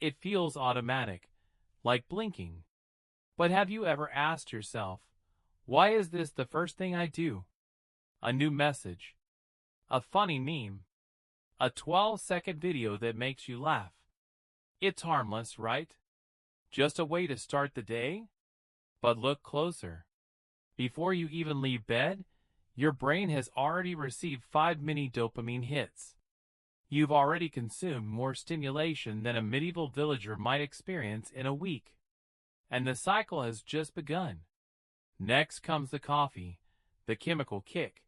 It feels automatic, like blinking. But have you ever asked yourself, why is this the first thing I do? A new message, a funny meme, a 12-second video that makes you laugh. It's harmless, right? Just a way to start the day? But look closer. Before you even leave bed, your brain has already received 5 mini dopamine hits. You've already consumed more stimulation than a medieval villager might experience in a week. And the cycle has just begun. Next comes the coffee, the chemical kick.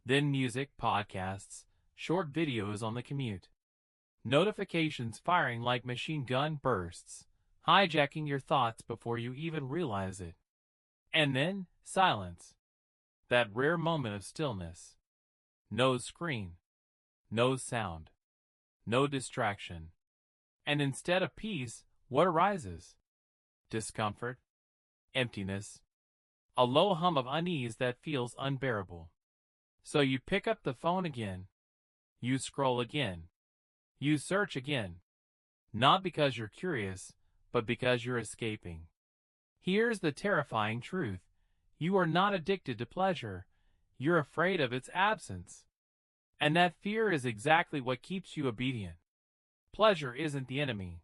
Then music, podcasts, short videos on the commute. Notifications firing like machine gun bursts, hijacking your thoughts before you even realize it. And then, silence. That rare moment of stillness. No screen. No sound. No distraction. And instead of peace, what arises? Discomfort. Emptiness. A low hum of unease that feels unbearable. So you pick up the phone again. You scroll again. You search again. Not because you're curious, but because you're escaping. Here's the terrifying truth. You are not addicted to pleasure. You're afraid of its absence. And that fear is exactly what keeps you obedient. Pleasure isn't the enemy.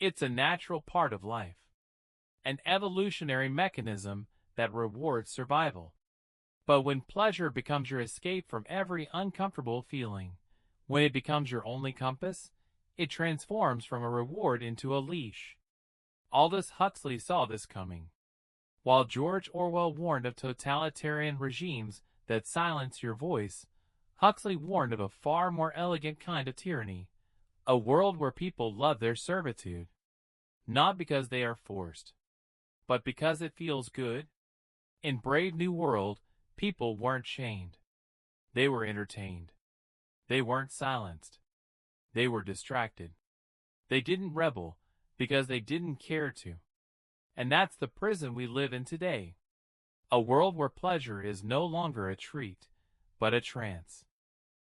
It's a natural part of life. An evolutionary mechanism that rewards survival. But when pleasure becomes your escape from every uncomfortable feeling, when it becomes your only compass, it transforms from a reward into a leash. Aldous Huxley saw this coming. While George Orwell warned of totalitarian regimes that silence your voice, Huxley warned of a far more elegant kind of tyranny, a world where people love their servitude. Not because they are forced, but because it feels good. In Brave New World, people weren't chained. They were entertained. They weren't silenced. They were distracted. They didn't rebel because they didn't care to. And that's the prison we live in today. A world where pleasure is no longer a treat, but a trance.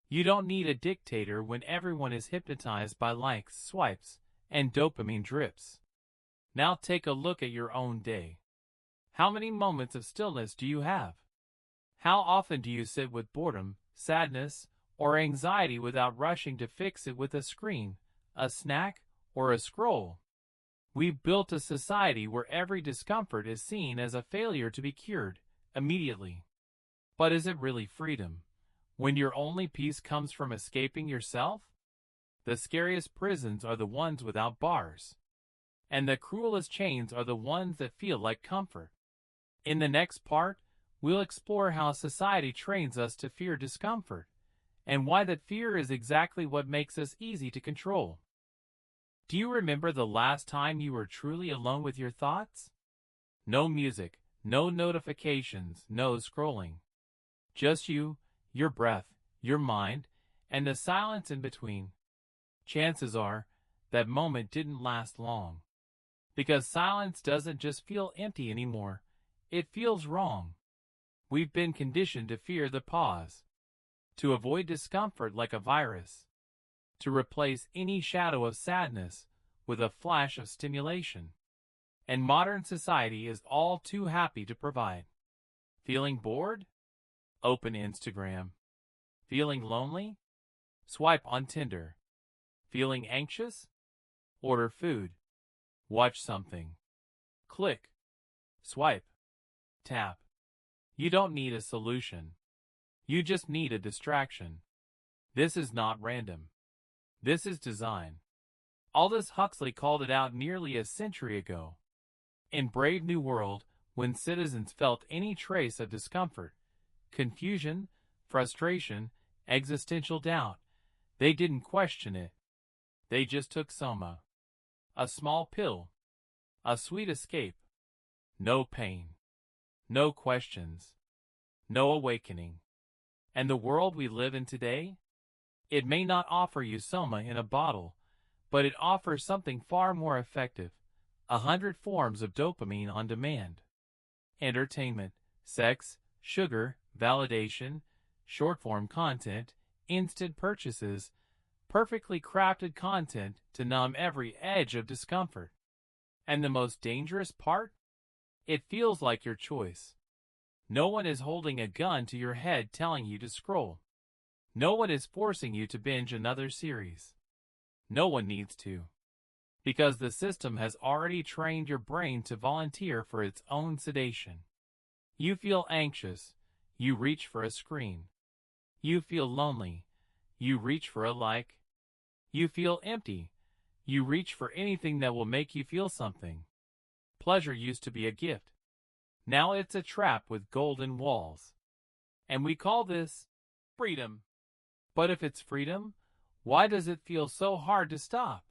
You don't need a dictator when everyone is hypnotized by likes, swipes, and dopamine drips. Now take a look at your own day. How many moments of stillness do you have? How often do you sit with boredom, sadness, or anxiety without rushing to fix it with a screen, a snack, or a scroll? We've built a society where every discomfort is seen as a failure to be cured immediately. But is it really freedom, when your only peace comes from escaping yourself? The scariest prisons are the ones without bars. And the cruelest chains are the ones that feel like comfort. In the next part, we'll explore how society trains us to fear discomfort, and why that fear is exactly what makes us easy to control. Do you remember the last time you were truly alone with your thoughts? No music, no notifications, no scrolling. Just you, your breath, your mind, and the silence in between. Chances are, that moment didn't last long. Because silence doesn't just feel empty anymore, it feels wrong. We've been conditioned to fear the pause, to avoid discomfort like a virus, to replace any shadow of sadness with a flash of stimulation. And modern society is all too happy to provide. Feeling bored? Open Instagram. Feeling lonely? Swipe on Tinder. Feeling anxious? Order food. Watch something. Click. Swipe. Tap. You don't need a solution. You just need a distraction. This is not random. This is design. Aldous Huxley called it out nearly a century ago. In Brave New World, when citizens felt any trace of discomfort, confusion, frustration, existential doubt, they didn't question it. They just took soma. A small pill. A sweet escape. No pain. No questions. No awakening. And the world we live in today? It may not offer you soma in a bottle, but it offers something far more effective. 100 forms of dopamine on demand. Entertainment, sex, sugar, validation, short-form content, instant purchases, perfectly crafted content to numb every edge of discomfort. And the most dangerous part? It feels like your choice. No one is holding a gun to your head telling you to scroll. No one is forcing you to binge another series. No one needs to. Because the system has already trained your brain to volunteer for its own sedation. You feel anxious, you reach for a screen. You feel lonely, you reach for a like. You feel empty, you reach for anything that will make you feel something. Pleasure used to be a gift. Now it's a trap with golden walls. And we call this freedom. But if it's freedom, why does it feel so hard to stop?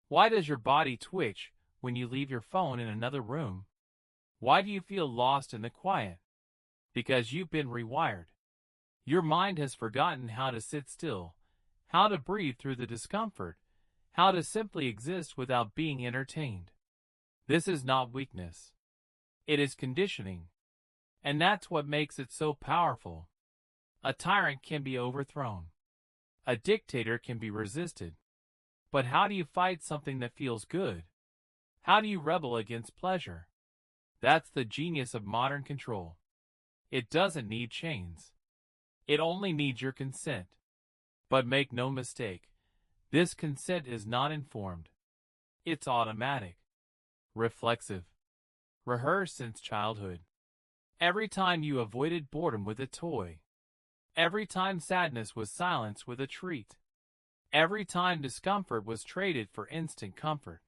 Why does your body twitch when you leave your phone in another room? Why do you feel lost in the quiet? Because you've been rewired. Your mind has forgotten how to sit still, how to breathe through the discomfort, how to simply exist without being entertained. This is not weakness. It is conditioning. And that's what makes it so powerful. A tyrant can be overthrown. A dictator can be resisted. But how do you fight something that feels good? How do you rebel against pleasure? That's the genius of modern control. It doesn't need chains. It only needs your consent. But make no mistake, this consent is not informed. It's automatic, reflexive, rehearsed since childhood. Every time you avoided boredom with a toy. Every time sadness was silenced with a treat. Every time discomfort was traded for instant comfort.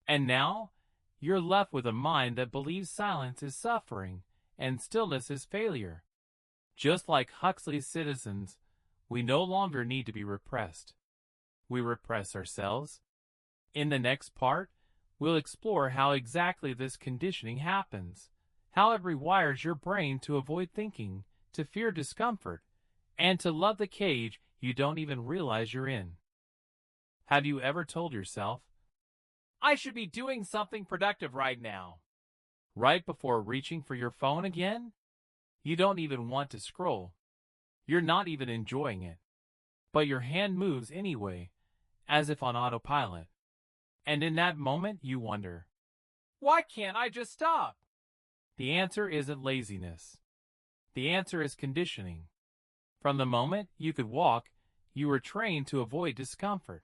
And now, you're left with a mind that believes silence is suffering and stillness is failure. Just like Huxley's citizens, we no longer need to be repressed. We repress ourselves. In the next part, we'll explore how exactly this conditioning happens, how it rewires your brain to avoid thinking, to fear discomfort, and to love the cage you don't even realize you're in. Have you ever told yourself, I should be doing something productive right now? Right before reaching for your phone again? You don't even want to scroll. You're not even enjoying it. But your hand moves anyway, as if on autopilot. And in that moment you wonder, why can't I just stop? The answer isn't laziness. The answer is conditioning. From the moment you could walk, you were trained to avoid discomfort.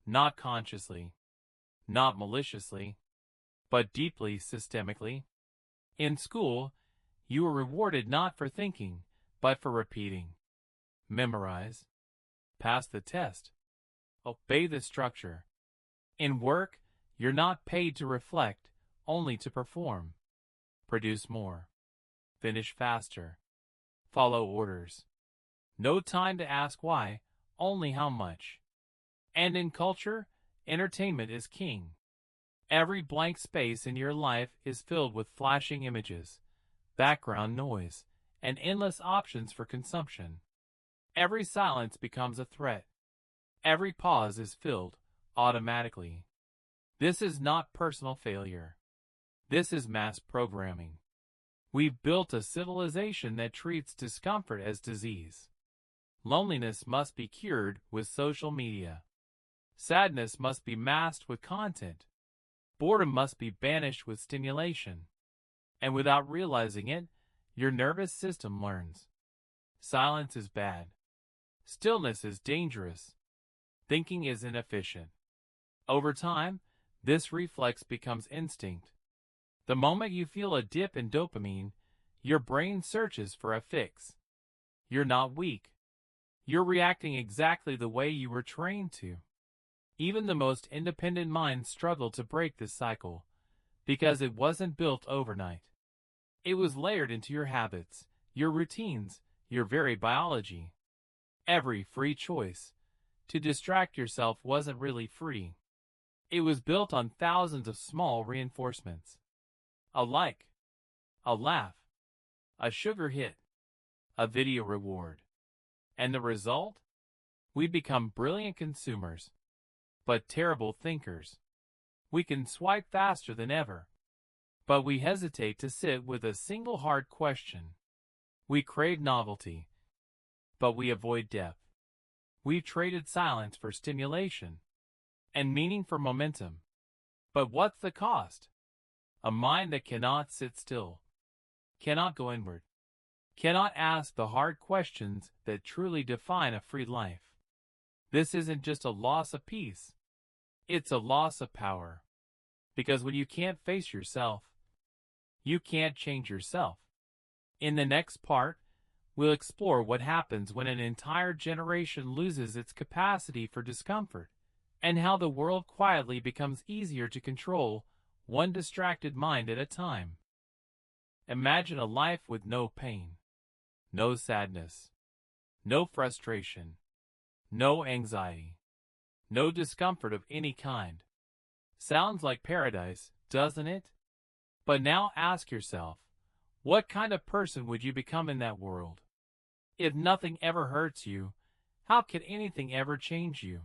Not consciously, not maliciously, but deeply systemically. In school, you were rewarded not for thinking, but for repeating. Memorize. Pass the test. Obey the structure. In work, you're not paid to reflect, only to perform. Produce more. Finish faster. Follow orders. No time to ask why, only how much. And in culture, entertainment is king. Every blank space in your life is filled with flashing images, background noise, and endless options for consumption. Every silence becomes a threat. Every pause is filled, automatically. This is not personal failure. This is mass programming. We've built a civilization that treats discomfort as disease. Loneliness must be cured with social media. Sadness must be masked with content. Boredom must be banished with stimulation. And without realizing it, your nervous system learns. Silence is bad. Stillness is dangerous. Thinking is inefficient. Over time, this reflex becomes instinct. The moment you feel a dip in dopamine, your brain searches for a fix. You're not weak. You're reacting exactly the way you were trained to. Even the most independent minds struggle to break this cycle, because it wasn't built overnight. It was layered into your habits, your routines, your very biology. Every free choice to distract yourself wasn't really free. It was built on thousands of small reinforcements. A like, a laugh, a sugar hit, a video reward. And the result? We become brilliant consumers, but terrible thinkers. We can swipe faster than ever, but we hesitate to sit with a single hard question. We crave novelty, but we avoid depth. We've traded silence for stimulation, and meaning for momentum. But what's the cost? A mind that cannot sit still, cannot go inward, cannot ask the hard questions that truly define a free life. This isn't just a loss of peace, it's a loss of power. Because when you can't face yourself, you can't change yourself. In the next part, we'll explore what happens when an entire generation loses its capacity for discomfort, and how the world quietly becomes easier to control, one distracted mind at a time. Imagine a life with no pain, no sadness, no frustration, no anxiety, no discomfort of any kind. Sounds like paradise, doesn't it? But now ask yourself, what kind of person would you become in that world? If nothing ever hurts you, how could anything ever change you?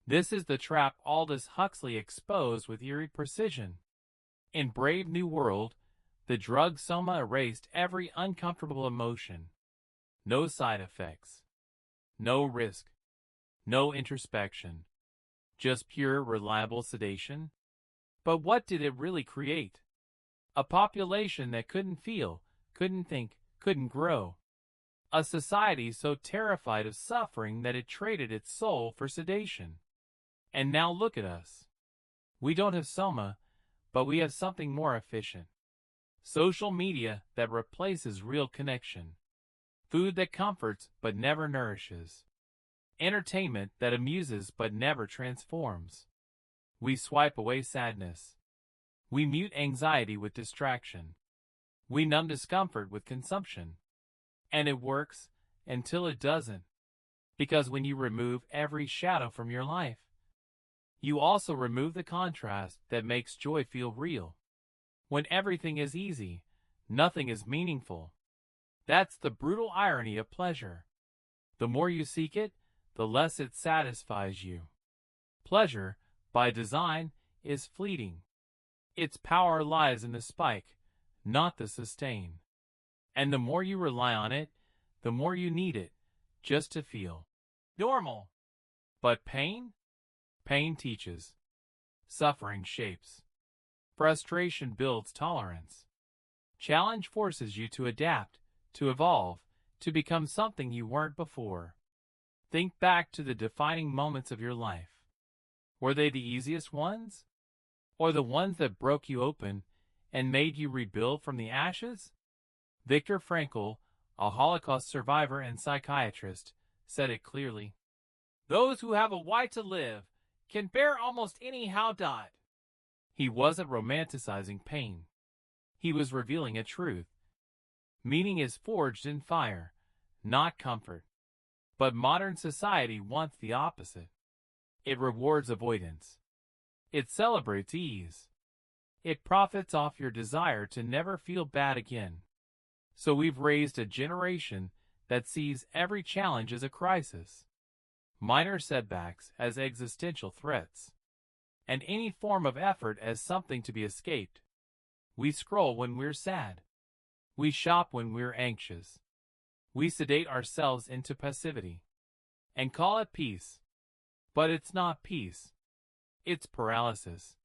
This is the trap Aldous Huxley exposed with eerie precision. In Brave New World, the drug soma erased every uncomfortable emotion. No side effects, no risk, no introspection, just pure, reliable sedation. But what did it really create? A population that couldn't feel, couldn't think, couldn't grow. A society so terrified of suffering that it traded its soul for sedation. And now look at us. We don't have soma, but we have something more efficient. Social media that replaces real connection. Food that comforts but never nourishes. Entertainment that amuses but never transforms. We swipe away sadness. We mute anxiety with distraction. We numb discomfort with consumption. And it works until it doesn't. Because when you remove every shadow from your life, you also remove the contrast that makes joy feel real. When everything is easy, nothing is meaningful. That's the brutal irony of pleasure. The more you seek it, the less it satisfies you. Pleasure, by design, is fleeting. Its power lies in the spike, not the sustain. And the more you rely on it, the more you need it, just to feel normal. But pain? Pain teaches. Suffering shapes. Frustration builds tolerance. Challenge forces you to adapt, to evolve, to become something you weren't before. Think back to the defining moments of your life. Were they the easiest ones? Or the ones that broke you open and made you rebuild from the ashes? Viktor Frankl, a Holocaust survivor and psychiatrist, said it clearly. Those who have a why to live can bear almost any how died. He wasn't romanticizing pain. He was revealing a truth. Meaning is forged in fire, not comfort. But modern society wants the opposite. It rewards avoidance. It celebrates ease. It profits off your desire to never feel bad again. So we've raised a generation that sees every challenge as a crisis, minor setbacks as existential threats, and any form of effort as something to be escaped. We scroll when we're sad. We shop when we're anxious. We sedate ourselves into passivity and call it peace. But it's not peace. It's paralysis.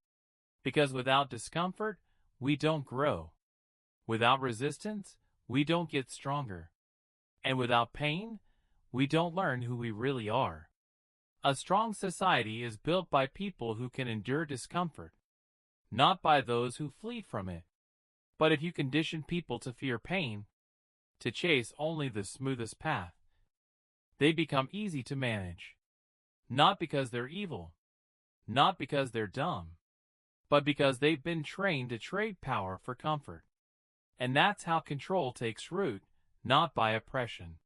Because without discomfort, we don't grow. Without resistance, we don't get stronger. And without pain, we don't learn who we really are. A strong society is built by people who can endure discomfort, not by those who flee from it. But if you condition people to fear pain, to chase only the smoothest path, they become easy to manage. Not because they're evil, not because they're dumb, but because they've been trained to trade power for comfort. And that's how control takes root, not by oppression,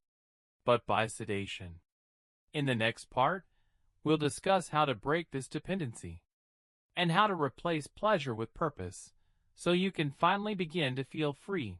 but by sedation. In the next part, we'll discuss how to break this dependency, and how to replace pleasure with purpose, so you can finally begin to feel free.